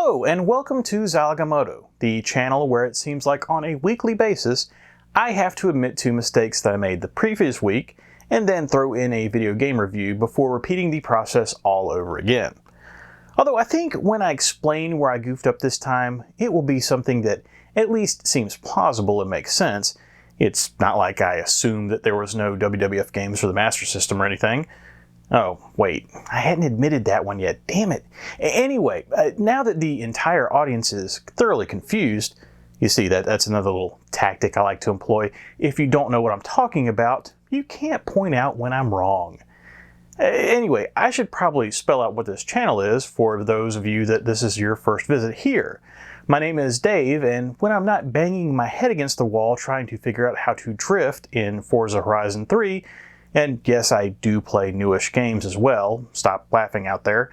Hello and welcome to Zilog and Moto, the channel where it seems like on a weekly basis I have to admit to mistakes that I made the previous week and then throw in a video game review before repeating the process all over again. Although I think when I explain where I goofed up this time, it will be something that at least seems plausible and makes sense. It's not like I assumed that there was no WWF games for the Master System or anything. Oh, wait, I hadn't admitted that one yet, damn it. Anyway, now that the entire audience is thoroughly confused, you see that's another little tactic I like to employ. If you don't know what I'm talking about, you can't point out when I'm wrong. Anyway, I should probably spell out what this channel is for those of you that this is your first visit here. My name is Dave, and when I'm not banging my head against the wall trying to figure out how to drift in Forza Horizon 3, and yes, I do play newish games as well, stop laughing out there,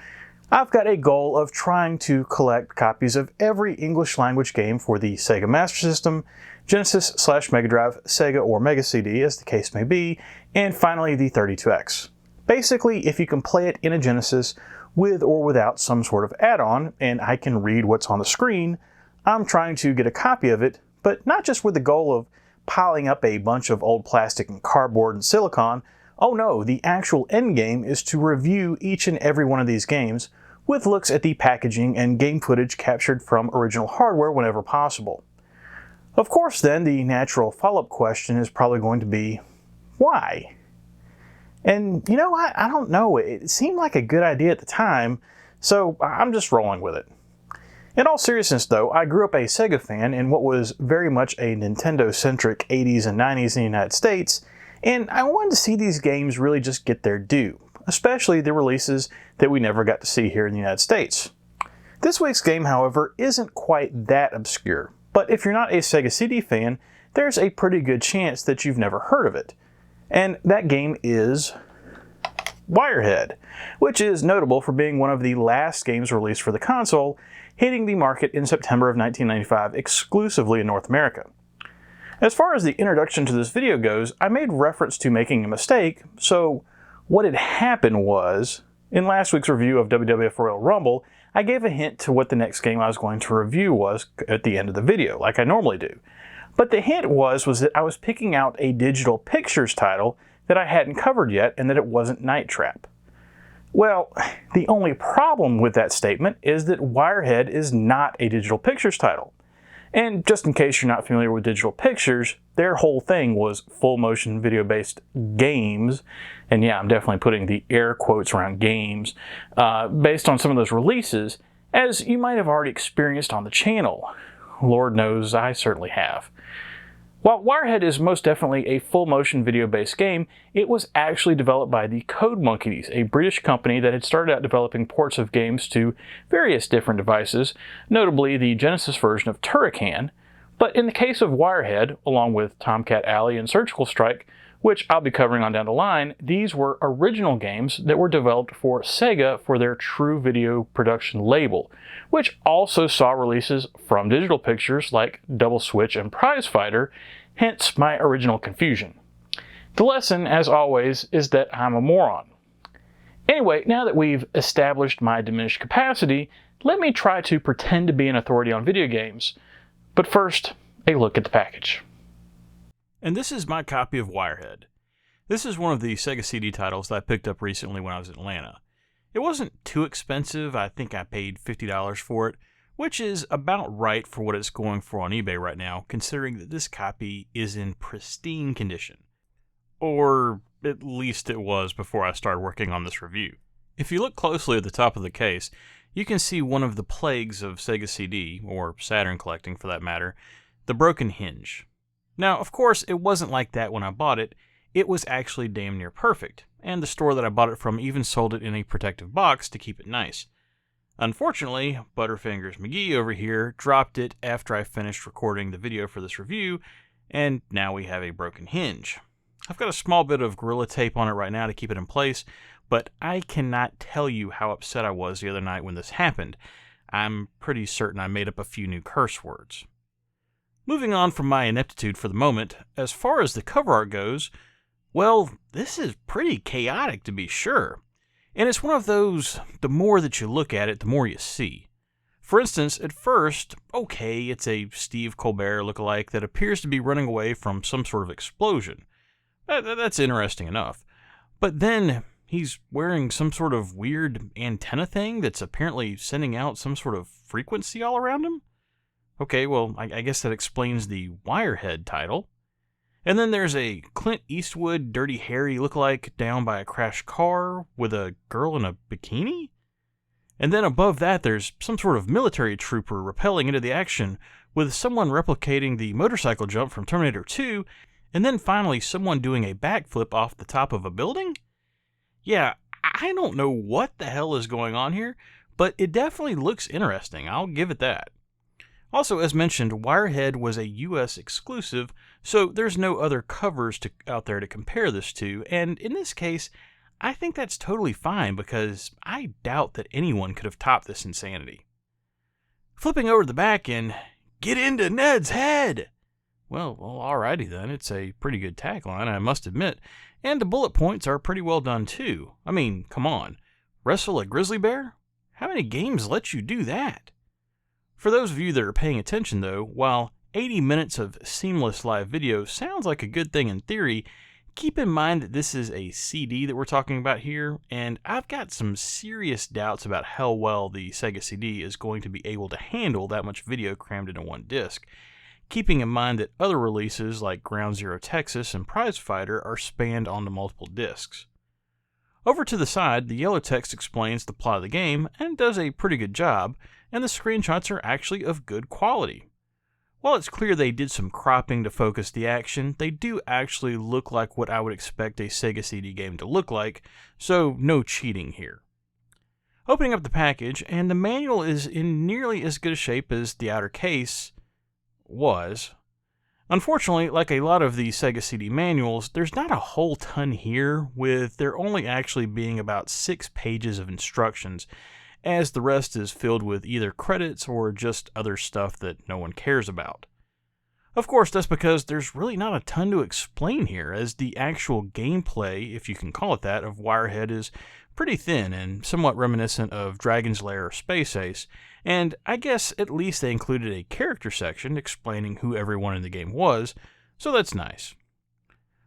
I've got a goal of trying to collect copies of every English language game for the Sega Master System, Genesis/Mega Drive, Sega or Mega CD as the case may be, and finally the 32X. Basically, if you can play it in a Genesis with or without some sort of add-on, and I can read what's on the screen, I'm trying to get a copy of it, but not just with the goal of piling up a bunch of old plastic and cardboard and silicon. Oh no, the actual end game is to review each and every one of these games with looks at the packaging and game footage captured from original hardware whenever possible. Of course then, the natural follow-up question is probably going to be, why? And you know, I don't know, it seemed like a good idea at the time, so I'm just rolling with it. In all seriousness though, I grew up a Sega fan in what was very much a Nintendo-centric 80s and 90s in the United States, and I wanted to see these games really just get their due, especially the releases that we never got to see here in the United States. This week's game, however, isn't quite that obscure, but if you're not a Sega CD fan, there's a pretty good chance that you've never heard of it. And that game is Wirehead, which is notable for being one of the last games released for the console, hitting the market in September of 1995 exclusively in North America. As far as the introduction to this video goes, I made reference to making a mistake, so what had happened was, in last week's review of WWF Royal Rumble, I gave a hint to what the next game I was going to review was at the end of the video, like I normally do. But the hint was that I was picking out a digital pictures title that I hadn't covered yet and that it wasn't Night Trap. Well, the only problem with that statement is that Wirehead is not a digital pictures title. And just in case you're not familiar with digital pictures, their whole thing was full motion video based games, and yeah, I'm definitely putting the air quotes around games, based on some of those releases, as you might have already experienced on the channel. Lord knows I certainly have. While Wirehead is most definitely a full-motion video-based game, it was actually developed by the Code Monkeys, a British company that had started out developing ports of games to various different devices, notably the Genesis version of Turrican. But in the case of Wirehead, along with Tomcat Alley and Surgical Strike, which I'll be covering on down the line, these were original games that were developed for Sega for their True Video Production label, which also saw releases from digital pictures like Double Switch and Prize Fighter, hence my original confusion. The lesson, as always, is that I'm a moron. Anyway, now that we've established my diminished capacity, let me try to pretend to be an authority on video games. But first, a look at the package. And this is my copy of Wirehead. This is one of the Sega CD titles that I picked up recently when I was in Atlanta. It wasn't too expensive, I think I paid $50 for it, which is about right for what it's going for on eBay right now, considering that this copy is in pristine condition. Or at least it was before I started working on this review. If you look closely at the top of the case, you can see one of the plagues of Sega CD, or Saturn collecting for that matter, the broken hinge. Now, of course, it wasn't like that when I bought it. It was actually damn near perfect, and the store that I bought it from even sold it in a protective box to keep it nice. Unfortunately, Butterfingers McGee over here dropped it after I finished recording the video for this review, and now we have a broken hinge. I've got a small bit of Gorilla Tape on it right now to keep it in place, but I cannot tell you how upset I was the other night when this happened. I'm pretty certain I made up a few new curse words. Moving on from my ineptitude for the moment, as far as the cover art goes, well, this is pretty chaotic to be sure. And it's one of those, the more that you look at it, the more you see. For instance, at first, okay, it's a Steve Colbert lookalike that appears to be running away from some sort of explosion. That's interesting enough. But then he's wearing some sort of weird antenna thing that's apparently sending out some sort of frequency all around him. Okay, well, I guess that explains the Wirehead title. And then there's a Clint Eastwood Dirty Harry lookalike down by a crashed car with a girl in a bikini? And then above that, there's some sort of military trooper rappelling into the action with someone replicating the motorcycle jump from Terminator 2, and then finally someone doing a backflip off the top of a building? Yeah, I don't know what the hell is going on here, but it definitely looks interesting, I'll give it that. Also, as mentioned, Wirehead was a US exclusive, so there's no other covers out there to compare this to, and in this case, I think that's totally fine because I doubt that anyone could have topped this insanity. Flipping over to the back and get into Ned's head! Well, alrighty then, it's a pretty good tagline, I must admit, and the bullet points are pretty well done too. I mean, come on, wrestle a grizzly bear? How many games let you do that? For those of you that are paying attention though, while 80 minutes of seamless live video sounds like a good thing in theory, keep in mind that this is a CD that we're talking about here, and I've got some serious doubts about how well the Sega CD is going to be able to handle that much video crammed into one disc, keeping in mind that other releases like Ground Zero Texas and Prize Fighter are spanned onto multiple discs. Over to the side, the yellow text explains the plot of the game and does a pretty good job, and the screenshots are actually of good quality. While it's clear they did some cropping to focus the action, they do actually look like what I would expect a Sega CD game to look like, so no cheating here. Opening up the package, and the manual is in nearly as good a shape as the outer case was. Unfortunately, like a lot of the Sega CD manuals, there's not a whole ton here, with there only actually being about 6 pages of instructions, as the rest is filled with either credits or just other stuff that no one cares about. Of course, that's because there's really not a ton to explain here, as the actual gameplay, if you can call it that, of Wirehead is pretty thin and somewhat reminiscent of Dragon's Lair or Space Ace, and I guess at least they included a character section explaining who everyone in the game was, so that's nice.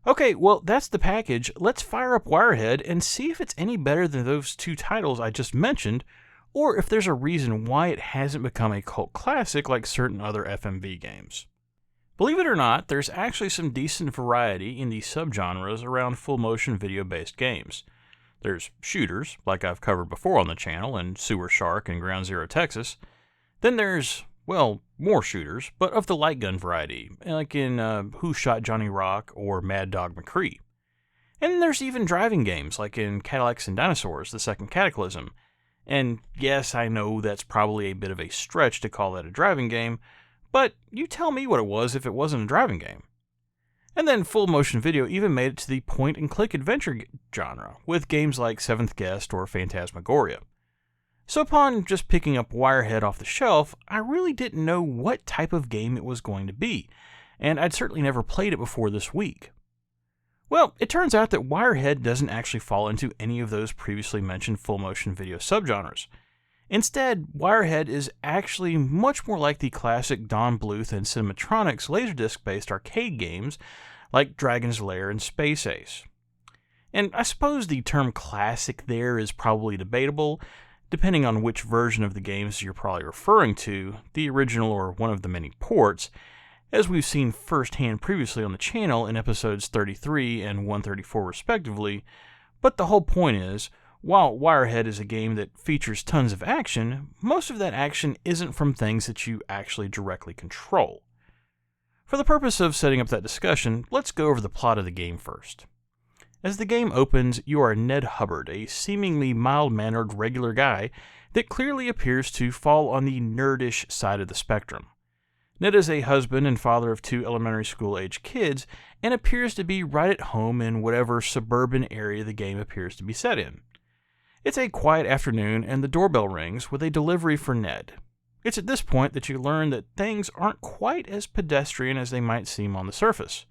Okay, well that's the package. Let's fire up Wirehead and see if it's any better than those two titles I just mentioned, or if there's a reason why it hasn't become a cult classic like certain other FMV games. Believe it or not, there's actually some decent variety in the subgenres around full-motion video-based games. There's shooters, like I've covered before on the channel in Sewer Shark and Ground Zero Texas. Then there's, well, more shooters, but of the light gun variety, like in Who Shot Johnny Rock or Mad Dog McCree. And then there's even driving games, like in Cadillacs and Dinosaurs, The Second Cataclysm. And yes, I know that's probably a bit of a stretch to call that a driving game, but you tell me what it was if it wasn't a driving game. And then full motion video even made it to the point-and-click adventure genre, with games like Seventh Guest or Phantasmagoria. So upon just picking up Wirehead off the shelf, I really didn't know what type of game it was going to be, and I'd certainly never played it before this week. Well, it turns out that Wirehead doesn't actually fall into any of those previously mentioned full-motion video subgenres. Instead, Wirehead is actually much more like the classic Don Bluth and Cinematronics Laserdisc-based arcade games like Dragon's Lair and Space Ace. And I suppose the term classic there is probably debatable, depending on which version of the games you're probably referring to, the original or one of the many ports, as we've seen firsthand previously on the channel in episodes 33 and 134 respectively, but the whole point is, while Wirehead is a game that features tons of action, most of that action isn't from things that you actually directly control. For the purpose of setting up that discussion, let's go over the plot of the game first. As the game opens, you are Ned Hubbard, a seemingly mild-mannered regular guy that clearly appears to fall on the nerdish side of the spectrum. Ned is a husband and father of 2 elementary school-age kids, and appears to be right at home in whatever suburban area the game appears to be set in. It's a quiet afternoon, and the doorbell rings with a delivery for Ned. It's at this point that you learn that things aren't quite as pedestrian as they might seem on the surface.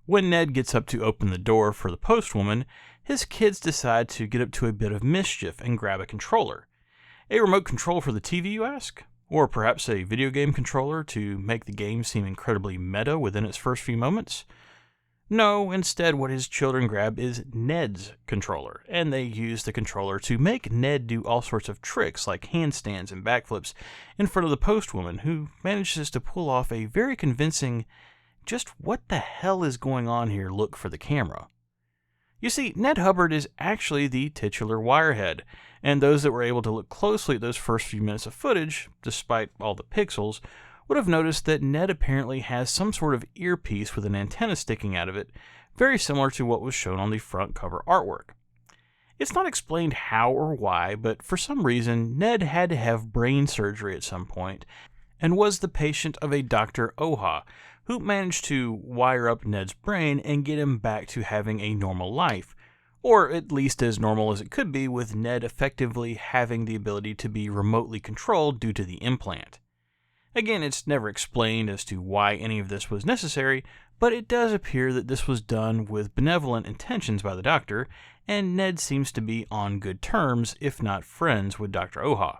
When Ned gets up to open the door for the postwoman, his kids decide to get up to a bit of mischief and grab a controller. A remote control for the TV, you ask? Or perhaps a video game controller to make the game seem incredibly meta within its first few moments? No, instead what his children grab is Ned's controller, and they use the controller to make Ned do all sorts of tricks like handstands and backflips in front of the postwoman, who manages to pull off a very convincing "just what the hell is going on here" look for the camera. You see, Ned Hubbard is actually the titular Wirehead, and those that were able to look closely at those first few minutes of footage, despite all the pixels, would have noticed that Ned apparently has some sort of earpiece with an antenna sticking out of it, very similar to what was shown on the front cover artwork. It's not explained how or why, but for some reason, Ned had to have brain surgery at some point, and was the patient of a Dr. Oha, who managed to wire up Ned's brain and get him back to having a normal life, or at least as normal as it could be, with Ned effectively having the ability to be remotely controlled due to the implant. Again, it's never explained as to why any of this was necessary, but it does appear that this was done with benevolent intentions by the doctor, and Ned seems to be on good terms, if not friends, with Dr. Oha.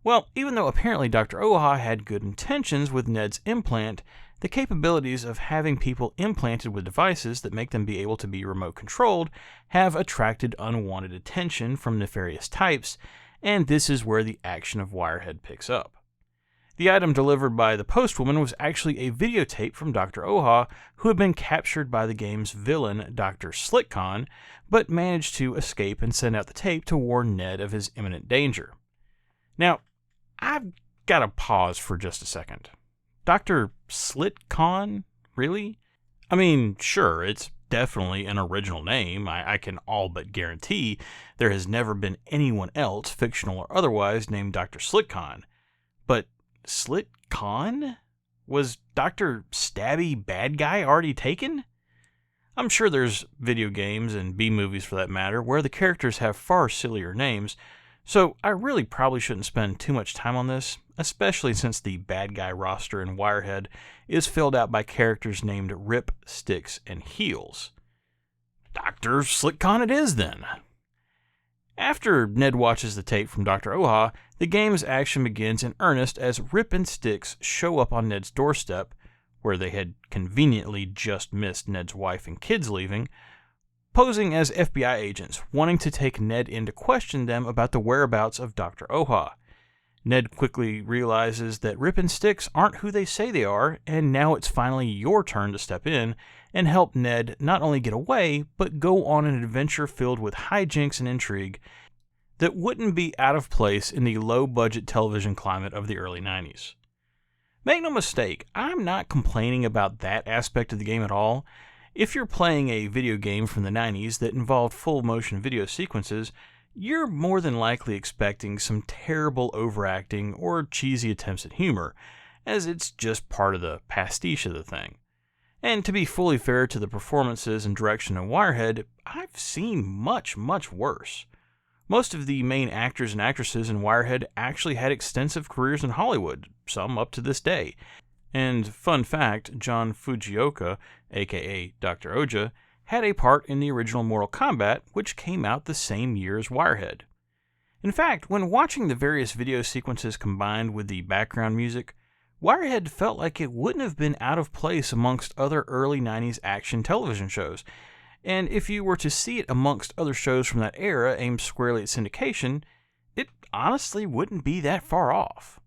Well, even though apparently Dr. Oha had good intentions with Ned's implant, the capabilities of having people implanted with devices that make them be able to be remote controlled have attracted unwanted attention from nefarious types, and this is where the action of Wirehead picks up. The item delivered by the postwoman was actually a videotape from Dr. Oha, who had been captured by the game's villain, Dr. Slickcon, but managed to escape and send out the tape to warn Ned of his imminent danger. Now, I've got to pause for just a second. Dr. Slickcon? Really? I mean, sure, it's definitely an original name. I can all but guarantee there has never been anyone else, fictional or otherwise, named Dr. Slickcon. But Slickcon? Was Dr. Stabby Bad Guy already taken? I'm sure there's video games and B-movies for that matter where the characters have far sillier names, so I really probably shouldn't spend too much time on this, especially since the bad guy roster in Wirehead is filled out by characters named Rip, Sticks, and Heels. Dr. Slickcon it is then. After Ned watches the tape from Dr. Oha, the game's action begins in earnest as Rip and Sticks show up on Ned's doorstep, where they had conveniently just missed Ned's wife and kids leaving, posing as FBI agents, wanting to take Ned in to question them about the whereabouts of Dr. Oha. Ned quickly realizes that Rip and Sticks aren't who they say they are, and now it's finally your turn to step in and help Ned not only get away, but go on an adventure filled with hijinks and intrigue that wouldn't be out of place in the low-budget television climate of the early 90s. Make no mistake, I'm not complaining about that aspect of the game at all. If you're playing a video game from the 90s that involved full-motion video sequences, you're more than likely expecting some terrible overacting or cheesy attempts at humor, as it's just part of the pastiche of the thing. And to be fully fair to the performances and direction in Wirehead, I've seen much, much worse. Most of the main actors and actresses in Wirehead actually had extensive careers in Hollywood, some up to this day. And fun fact, John Fujioka, aka Dr. Oja, had a part in the original Mortal Kombat, which came out the same year as Wirehead. In fact, when watching the various video sequences combined with the background music, Wirehead felt like it wouldn't have been out of place amongst other early 90s action television shows, and if you were to see it amongst other shows from that era aimed squarely at syndication, it honestly wouldn't be that far off.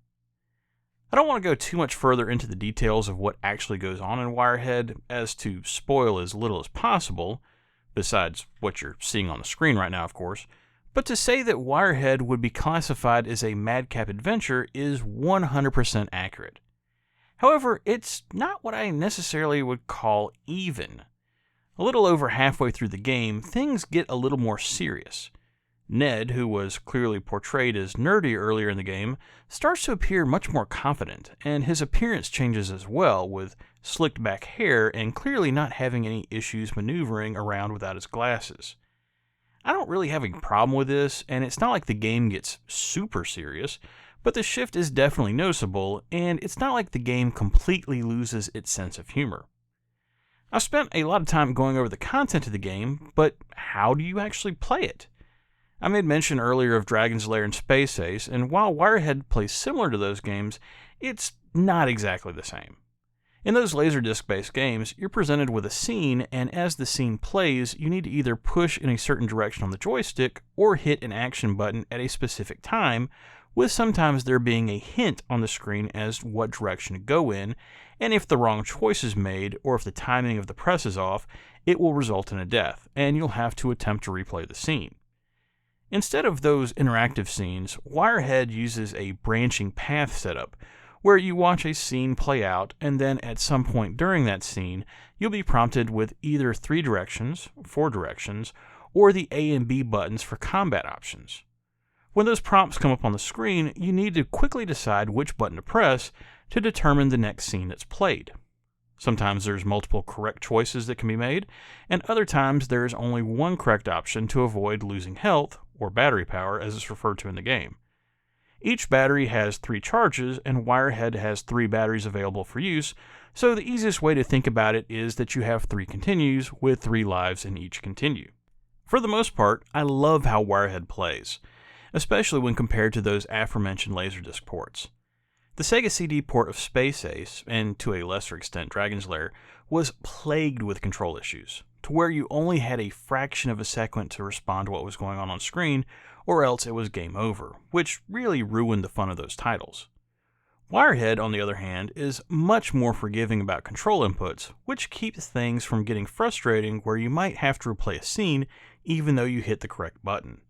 I don't want to go too much further into the details of what actually goes on in Wirehead, as to spoil as little as possible, besides what you're seeing on the screen right now, of course, but to say that Wirehead would be classified as a madcap adventure is 100% accurate. However, it's not what I necessarily would call even. A little over halfway through the game, things get a little more serious. Ned, who was clearly portrayed as nerdy earlier in the game, starts to appear much more confident, and his appearance changes as well, with slicked back hair and clearly not having any issues maneuvering around without his glasses. I don't really have a problem with this, and it's not like the game gets super serious, but the shift is definitely noticeable, and it's not like the game completely loses its sense of humor. I've spent a lot of time going over the content of the game, but how do you actually play it? I made mention earlier of Dragon's Lair and Space Ace, and while Wirehead plays similar to those games, it's not exactly the same. In those Laserdisc-based games, you're presented with a scene, and as the scene plays, you need to either push in a certain direction on the joystick or hit an action button at a specific time, with sometimes there being a hint on the screen as what direction to go in, and if the wrong choice is made, or if the timing of the press is off, it will result in a death, and you'll have to attempt to replay the scene. Instead of those interactive scenes, Wirehead uses a branching path setup, where you watch a scene play out, and then at some point during that scene, you'll be prompted with either 3 directions, 4 directions, or the A and B buttons for combat options. When those prompts come up on the screen, you need to quickly decide which button to press to determine the next scene that's played. Sometimes there's multiple correct choices that can be made, and other times there is only one correct option to avoid losing health, or battery power as it's referred to in the game. Each battery has 3 charges, and Wirehead has 3 batteries available for use, so the easiest way to think about it is that you have 3 continues with 3 lives in each continue. For the most part, I love how Wirehead plays, especially when compared to those aforementioned Laserdisc ports. The Sega CD port of Space Ace, and to a lesser extent Dragon's Lair, was plagued with control issues, to where you only had a fraction of a second to respond to what was going on screen, or else it was game over, which really ruined the fun of those titles. Wirehead, on the other hand, is much more forgiving about control inputs, which keeps things from getting frustrating where you might have to replay a scene even though you hit the correct button.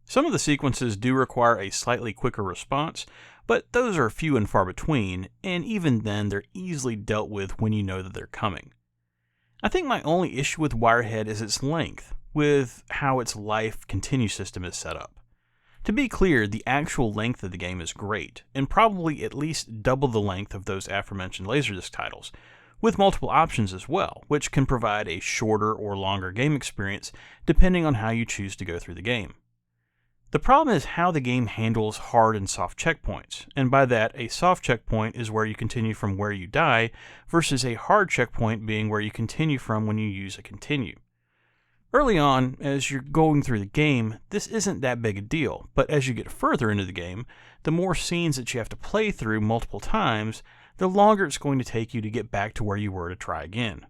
Some of the sequences do require a slightly quicker response, but those are few and far between, and even then they're easily dealt with when you know that they're coming. I think my only issue with Wirehead is its length, with how its life continue system is set up. To be clear, the actual length of the game is great, and probably at least double the length of those aforementioned Laserdisc titles, with multiple options as well, which can provide a shorter or longer game experience depending on how you choose to go through the game. The problem is how the game handles hard and soft checkpoints, and by that, a soft checkpoint is where you continue from where you die, versus a hard checkpoint being where you continue from when you use a continue. Early on, as you're going through the game, this isn't that big a deal, but as you get further into the game, the more scenes that you have to play through multiple times, the longer it's going to take you to get back to where you were to try again.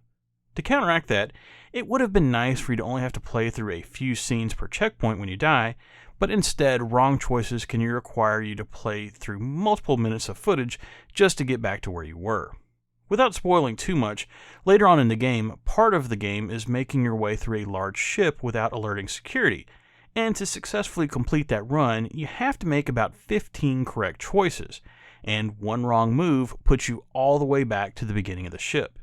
To counteract that, it would have been nice for you to only have to play through a few scenes per checkpoint when you die, but instead, wrong choices can require you to play through multiple minutes of footage just to get back to where you were. Without spoiling too much, later on in the game, part of the game is making your way through a large ship without alerting security, and to successfully complete that run, you have to make about 15 correct choices, and one wrong move puts you all the way back to the beginning of the ship.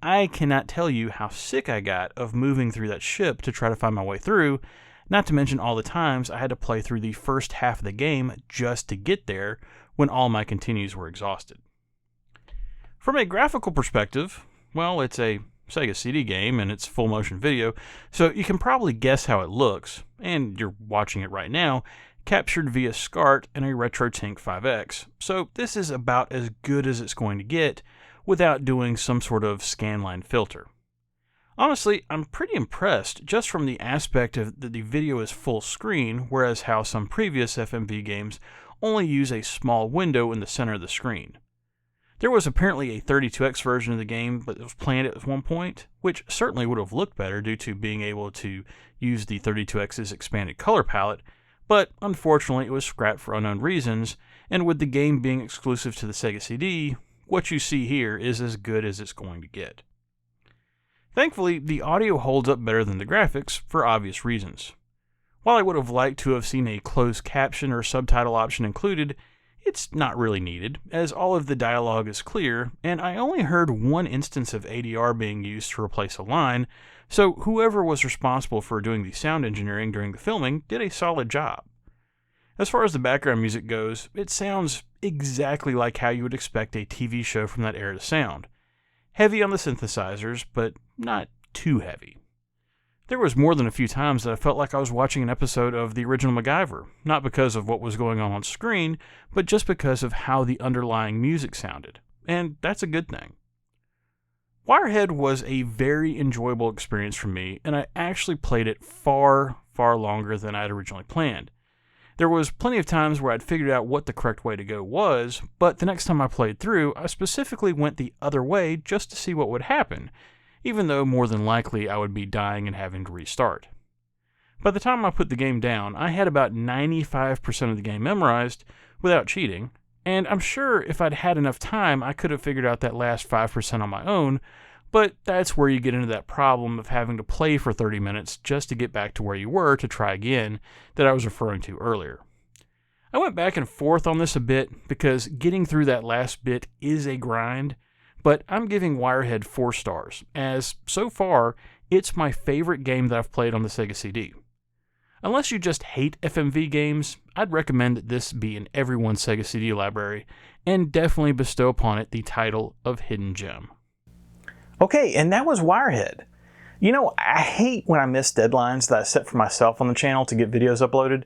I cannot tell you how sick I got of moving through that ship to try to find my way through, not to mention all the times I had to play through the first half of the game just to get there when all my continues were exhausted. From a graphical perspective, well, it's a Sega CD game and it's full motion video, so you can probably guess how it looks, and you're watching it right now, captured via SCART and a RetroTink 5X, so this is about as good as it's going to get without doing some sort of scanline filter. Honestly, I'm pretty impressed just from the aspect of that the video is full screen, whereas how some previous FMV games only use a small window in the center of the screen. There was apparently a 32x version of the game, but it was planned at one point, which certainly would have looked better due to being able to use the 32x's expanded color palette, but unfortunately it was scrapped for unknown reasons, and with the game being exclusive to the Sega CD, what you see here is as good as it's going to get. Thankfully, the audio holds up better than the graphics for obvious reasons. While I would have liked to have seen a closed caption or subtitle option included, it's not really needed, as all of the dialogue is clear, and I only heard one instance of ADR being used to replace a line, so whoever was responsible for doing the sound engineering during the filming did a solid job. As far as the background music goes, it sounds exactly like how you would expect a TV show from that era to sound. Heavy on the synthesizers, but not too heavy. There was more than a few times that I felt like I was watching an episode of the original MacGyver, not because of what was going on screen, but just because of how the underlying music sounded, and that's a good thing. Wirehead was a very enjoyable experience for me, and I actually played it far longer than I'd originally planned. There was plenty of times where I'd figured out what the correct way to go was, but the next time I played through, I specifically went the other way just to see what would happen, even though more than likely I would be dying and having to restart. By the time I put the game down, I had about 95% of the game memorized without cheating, and I'm sure if I'd had enough time, I could have figured out that last 5% on my own, but that's where you get into that problem of having to play for 30 minutes just to get back to where you were to try again that I was referring to earlier. I went back and forth on this a bit because getting through that last bit is a grind, but I'm giving Wirehead 4 stars, as so far, it's my favorite game that I've played on the Sega CD. Unless you just hate FMV games, I'd recommend that this be in everyone's Sega CD library, and definitely bestow upon it the title of Hidden Gem. Okay, and that was Wirehead. You know, I hate when I miss deadlines that I set for myself on the channel to get videos uploaded.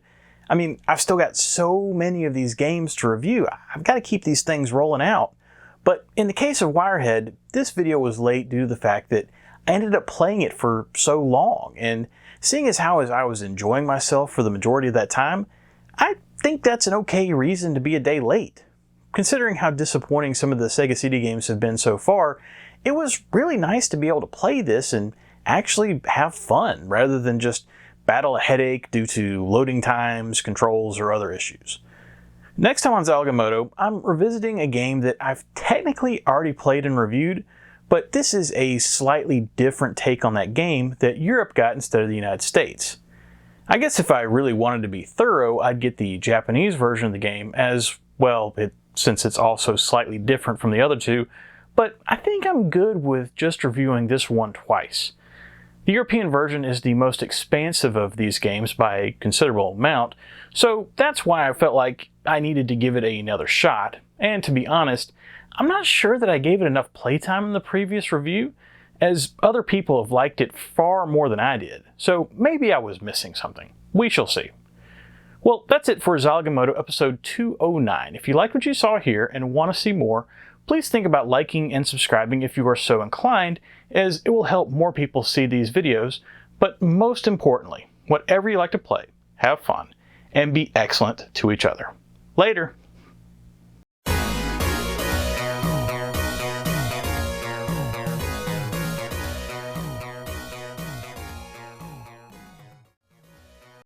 I mean, I've still got so many of these games to review. I've got to keep these things rolling out. But in the case of Wirehead, this video was late due to the fact that I ended up playing it for so long, and seeing as how I was enjoying myself for the majority of that time, I think that's an okay reason to be a day late. Considering how disappointing some of the Sega CD games have been so far, it was really nice to be able to play this and actually have fun, rather than just battle a headache due to loading times, controls, or other issues. Next time on Zilog and Moto, I'm revisiting a game that I've technically already played and reviewed, but this is a slightly different take on that game that Europe got instead of the United States. I guess if I really wanted to be thorough, I'd get the Japanese version of the game as, well, since it's also slightly different from the other two, but I think I'm good with just reviewing this one twice. The European version is the most expansive of these games by a considerable amount, so that's why I felt like I needed to give it another shot, and to be honest, I'm not sure that I gave it enough playtime in the previous review, as other people have liked it far more than I did, so maybe I was missing something. We shall see. Well, that's it for Zilog and Moto episode 209. If you like what you saw here and want to see more, please think about liking and subscribing if you are so inclined, as it will help more people see these videos, but most importantly, whatever you like to play, have fun, and be excellent to each other. Later!